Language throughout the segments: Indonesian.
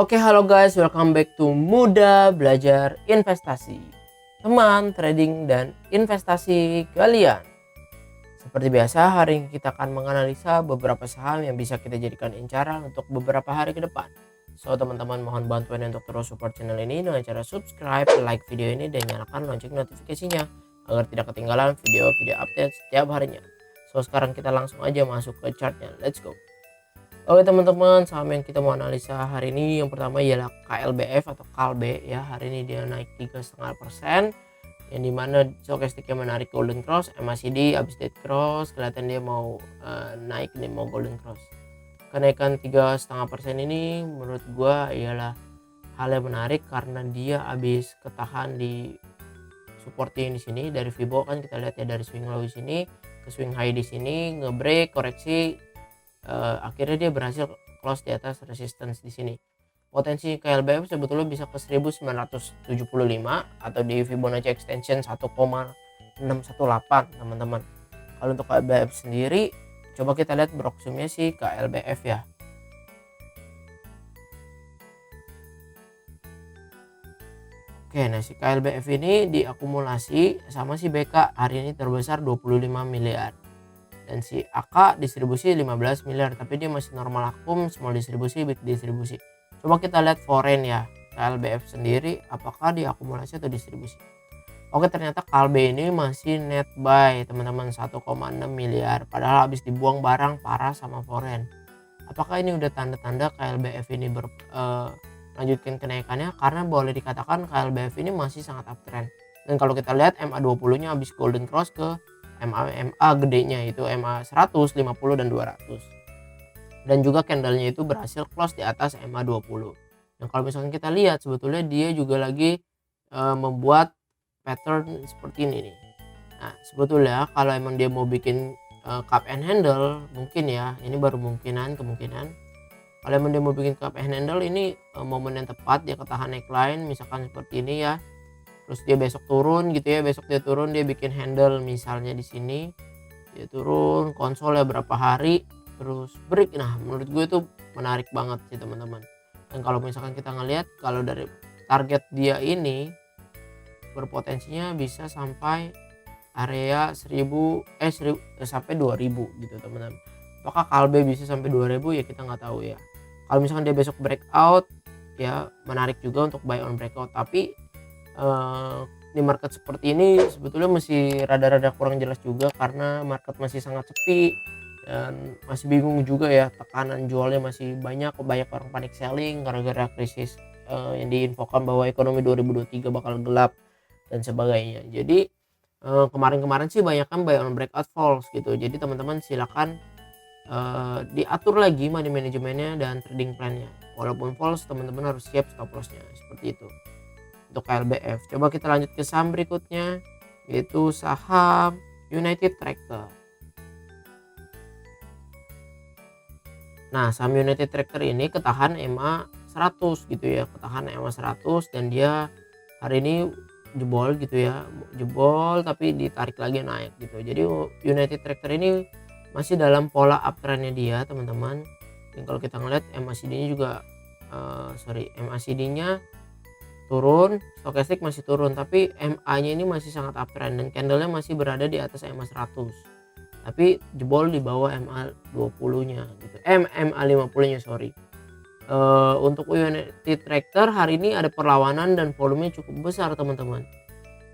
Oke, halo guys, welcome back to Muda Belajar Investasi. Teman trading dan investasi kalian. Seperti biasa, hari ini kita akan menganalisa beberapa saham yang bisa kita jadikan incaran untuk beberapa hari ke depan. So, teman-teman mohon bantuan untuk terus support channel ini dengan cara subscribe, like video ini, dan nyalakan lonceng notifikasinya agar tidak ketinggalan video-video update setiap harinya. So, sekarang kita langsung aja masuk ke chartnya. Let's go. Oke teman-teman, saham yang kita mau analisa hari ini yang pertama ialah KLBF atau KALBE ya. Hari ini dia naik 3,5%, yang dimana stokastiknya menarik golden cross, MACD habis dead cross, kelihatan dia mau naik nih, mau golden cross. Kenaikan 3,5% ini menurut gua ialah hal yang menarik karena dia habis ketahan di supporting di sini dari Fibo, kan kita lihat ya, dari swing low di sini ke swing high di sini, ngebreak koreksi. Akhirnya dia berhasil close di atas resistance di sini. Potensi KLBF sebetulnya bisa ke 1975 atau di Fibonacci extension 1,618 teman-teman. Kalau untuk KLBF sendiri, coba kita lihat broksumnya si KLBF ya. Oke, nah si KLBF ini diakumulasi sama si BK hari ini terbesar 25 miliar. Dan si AK distribusi 15 miliar, tapi dia masih normal akum, small distribusi, big distribusi. Coba kita lihat foreign ya, KLBF sendiri apakah diakumulasi atau distribusi. Oke, ternyata KLB ini masih net buy teman-teman, 1,6 miliar, padahal habis dibuang barang parah sama foreign. Apakah ini udah tanda-tanda KLBF ini lanjutkan kenaikannya? Karena boleh dikatakan KLBF ini masih sangat uptrend. Dan kalau kita lihat MA20 nya habis golden cross ke MA gedenya, itu MA 100, 50 dan 200. Dan juga candlenya itu berhasil close di atas MA 20. Nah, kalau misalkan kita lihat sebetulnya dia juga lagi membuat pattern seperti ini nih. Nah, sebetulnya kalau emang dia mau bikin cup and handle, mungkin ya, ini baru kemungkinan. Kalau emang dia mau bikin cup and handle, ini momen yang tepat dia ketahan neckline misalkan seperti ini ya. Terus dia besok turun gitu ya, besok dia turun, dia bikin handle misalnya di sini, dia turun konsol ya berapa hari terus break. Nah, menurut gue itu menarik banget sih teman-teman. Dan kalau misalkan kita ngelihat, kalau dari target dia ini berpotensinya bisa sampai area 1000 sampai 2000 gitu teman-teman. Apakah KALBE bisa sampai 2000 ya, kita nggak tahu ya. Kalau misalkan dia besok breakout ya menarik juga untuk buy on breakout, tapi di market seperti ini sebetulnya masih rada-rada kurang jelas juga karena market masih sangat sepi dan masih bingung juga ya, tekanan jualnya masih banyak orang panic selling gara-gara krisis yang diinfokan bahwa ekonomi 2023 bakal gelap dan sebagainya. Jadi kemarin-kemarin sih banyak kan buy on breakout falls gitu. Jadi teman-teman silakan diatur lagi money manajemennya dan trading plannya. Walaupun falls, teman-teman harus siap stop lossnya, seperti itu untuk KLBF. Coba kita lanjut ke saham berikutnya, yaitu saham United Tractor. Nah, saham United Tractor ini ketahan MA 100 gitu ya, ketahan MA 100, dan dia hari ini jebol gitu ya, jebol tapi ditarik lagi naik gitu. Jadi United Tractor ini masih dalam pola uptrendnya dia teman-teman. Dan kalau kita ngeliat MACD-nya juga MACD-nya turun, stokastik masih turun, tapi MA-nya ini masih sangat uptrend dan candlenya masih berada di atas MA 100. Tapi jebol di bawah MA 20-nya gitu. MA 50-nya sorry. Untuk United Tractor hari ini ada perlawanan dan volumenya cukup besar teman-teman.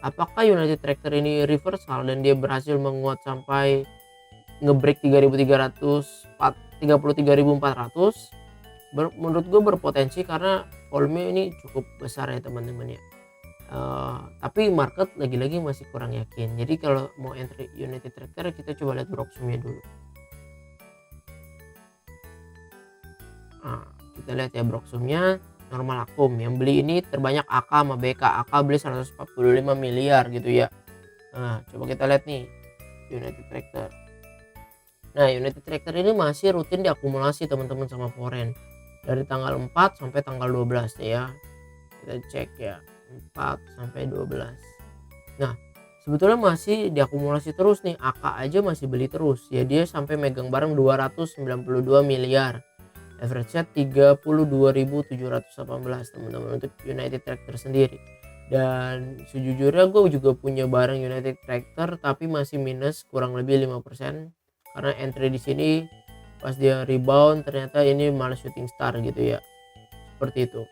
Apakah United Tractor ini reversal dan dia berhasil menguat sampai ngebreak 33.400? Menurut gue berpotensi karena volume ini cukup besar ya teman-teman ya. Tapi market lagi-lagi masih kurang yakin. Jadi kalau mau entry United Tractor, kita coba lihat broksumnya dulu. Nah, kita lihat ya broksumnya normal akum. Yang beli ini terbanyak AK sama BK. AK beli 145 miliar gitu ya. Nah, coba kita lihat nih United Tractor. Nah, United Tractor ini masih rutin diakumulasi teman-teman sama foreign dari tanggal 4 sampai tanggal 12 ya. Kita cek ya, 4 sampai 12. Nah, sebetulnya masih diakumulasi terus nih. AK aja masih beli terus ya, dia sampai megang barang 292 miliar. average-nya 32.718 teman-teman untuk United Tractor sendiri. Dan sejujurnya gue juga punya barang United Tractor tapi masih minus kurang lebih 5% karena entry di sini pas dia rebound ternyata ini malah shooting star gitu ya, seperti itu.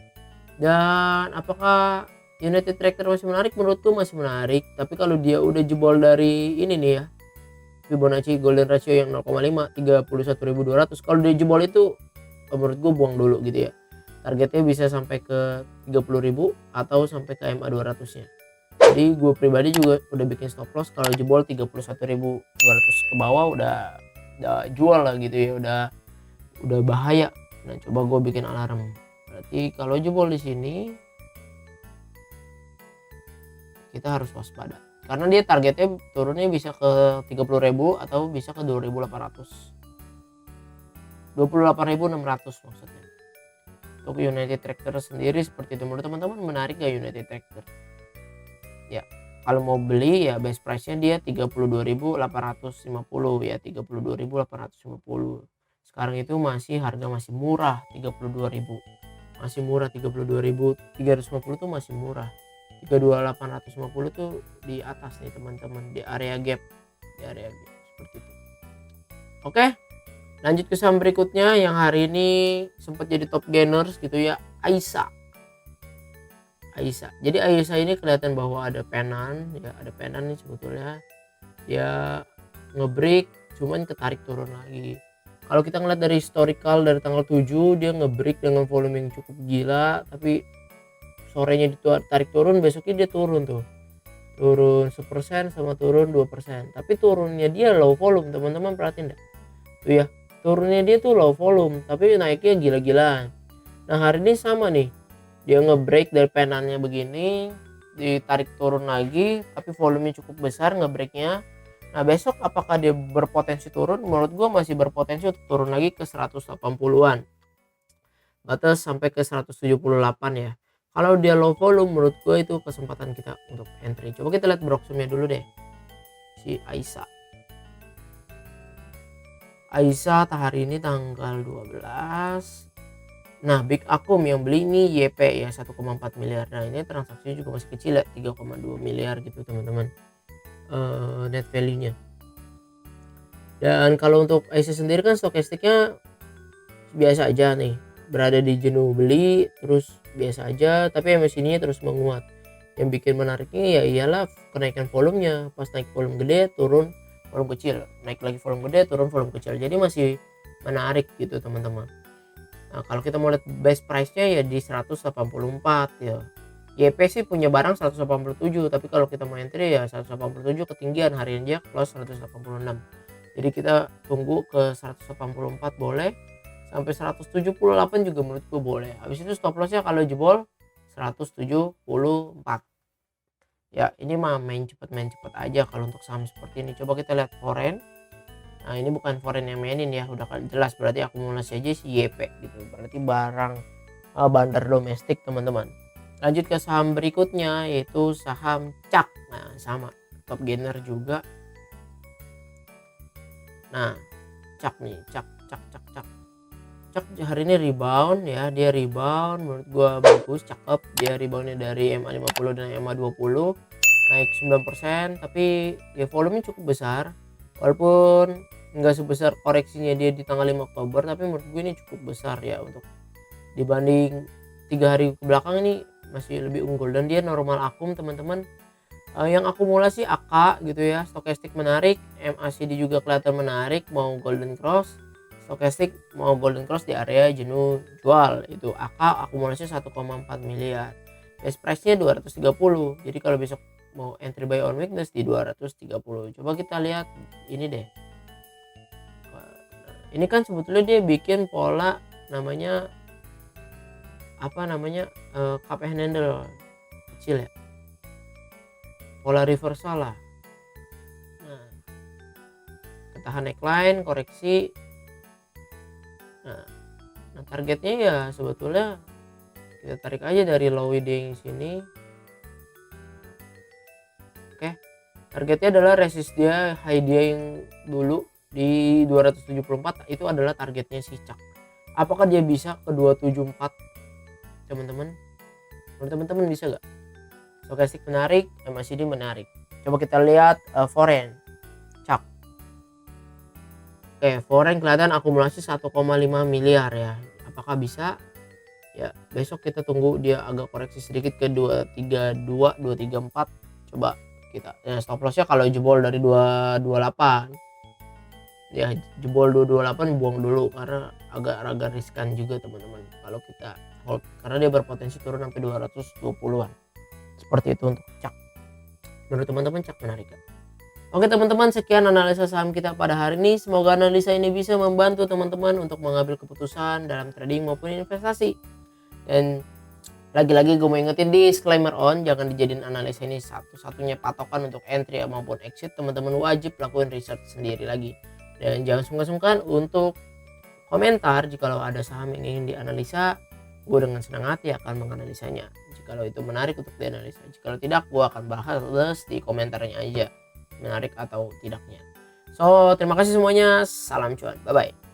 Dan apakah United Tractor masih menarik? Menurutku masih menarik, tapi kalau dia udah jebol dari ini nih ya, Fibonacci golden ratio yang 0,5 31.200, kalau dia jebol itu menurut gue buang dulu gitu ya. Targetnya bisa sampai ke 30.000 atau sampai ke MA 200 nya. Jadi gue pribadi juga udah bikin stop loss kalau jebol 31.200 ke bawah udah jual lah gitu ya, udah bahaya. Nah coba gue bikin alarm, berarti kalau jebol di sini kita harus waspada karena dia targetnya turunnya bisa ke 30.000 atau bisa ke 2.800, 28.600 maksudnya. Untuk United Tractor sendiri seperti itu. Menurut teman-teman menarik gak United Tractor? Ya kalau mau beli ya best price nya dia 32.850 ya, 32.850. Sekarang itu harga masih murah, 32.000 masih murah, 32.350 tuh masih murah, 32.850 tuh di atas nih teman-teman, di area gap seperti itu. Oke, lanjut ke saham berikutnya yang hari ini sempat jadi top gainers gitu ya, Aisyah. Jadi Aisyah ini kelihatan bahwa ada penan ya, ada penan nih sebetulnya dia ngebreak cuman ketarik turun lagi. Kalau kita ngeliat dari historical dari tanggal 7 dia ngebreak dengan volume yang cukup gila, tapi sorenya ditarik turun, besoknya dia turun 1% sama turun 2%, tapi turunnya dia low volume teman-teman, perhatiin deh tuh ya, turunnya dia tuh low volume tapi naiknya gila-gilaan. Nah hari ini sama nih, dia ngebreak dari penannya begini, ditarik turun lagi tapi volumenya cukup besar ngebreaknya. Nah besok apakah dia berpotensi turun? Menurut gua masih berpotensi untuk turun lagi ke 180-an, batas sampai ke 178 ya. Kalau dia low volume menurut gue itu kesempatan kita untuk entry. Coba kita lihat broksumnya dulu deh, si Aisyah hari ini tanggal 12. Nah big akum yang beli ini YP ya 1,4 miliar. Nah ini transaksinya juga masih kecil ya, 3,2 miliar gitu teman-teman, net value nya. Dan kalau untuk Aisyah sendiri kan stokastiknya biasa aja nih, berada di jenuh beli terus biasa aja, tapi MACD-nya terus menguat. Yang bikin menariknya ya iyalah kenaikan volumenya, pas naik volume gede turun volume kecil, naik lagi volume gede turun volume kecil, jadi masih menarik gitu teman-teman. Nah kalau kita mau lihat best price nya ya di 184 ya. YP sih punya barang 187, tapi kalau kita mau entry ya 187 ketinggian, hari ini dia close 186. Jadi kita tunggu ke 184 boleh, sampai 178 juga menurutku boleh. Habis itu stop lossnya kalau jebol 174 ya. Ini mah main cepet aja kalau untuk saham seperti ini. Coba kita lihat foreign. Nah ini bukan foreign yang mainin ya, udah jelas berarti akumulasi aja si YP gitu, berarti barang bandar domestik teman-teman. Lanjut ke saham berikutnya yaitu saham CAK. Nah sama top gainer juga. Nah CAK nih, CAK hari ini rebound ya, dia rebound menurut gua bagus, cakep. Dia reboundnya dari MA50 dan MA20 naik 9%, tapi ya volumenya cukup besar walaupun nggak sebesar koreksinya dia di tanggal 5 Oktober, tapi menurut gue ini cukup besar ya untuk dibanding 3 hari ke belakang ini masih lebih unggul. Dan dia normal akum teman-teman, yang akumulasi AK gitu ya, stokastik menarik, MACD juga kelihatan menarik, mau golden cross. Stokastik mau golden cross di area jenuh jual, itu AK akumulasi 1,4 miliar, best price nya 230. Jadi kalau besok mau entry buy on weakness di 230. Coba kita lihat ini deh, ini kan sebetulnya dia bikin pola namanya cup and handle kecil ya, pola reversal lah. Nah ketahan neckline, koreksi. Nah targetnya ya sebetulnya kita tarik aja dari low wedding sini. Oke, targetnya adalah resist dia, high dia yang dulu di 274 itu adalah targetnya si CAK. Apakah dia bisa ke 274 teman-teman? Menurut teman-teman bisa gak? Stokastik menarik, MACD menarik. Coba kita lihat foreign chart. Oke, foreign kelihatan akumulasi 1,5 miliar ya. Apakah bisa? Ya, besok kita tunggu dia agak koreksi sedikit ke 232, 234. Coba kita ya, stop lossnya kalau jebol dari 228 ya, jebol 228 buang dulu karena agak riskan juga teman-teman kalau kita hold, karena dia berpotensi turun sampai 220-an. Seperti itu untuk cak. Menurut teman-teman cak menarik kan? Oke teman-teman, sekian analisa saham kita pada hari ini. Semoga analisa ini bisa membantu teman-teman untuk mengambil keputusan dalam trading maupun investasi. Dan lagi-lagi gue mau ingetin disclaimer on, jangan dijadiin analisa ini satu-satunya patokan untuk entry maupun exit. Teman-teman wajib lakuin research sendiri lagi. Dan jangan sungkan-sungkan untuk komentar jikalau ada saham yang ingin dianalisa. Gue dengan senang hati akan menganalisanya jikalau itu menarik untuk dianalisa. Jikalau tidak, gue akan bahas di komentarnya aja menarik atau tidaknya. So terima kasih semuanya, salam cuan, bye bye.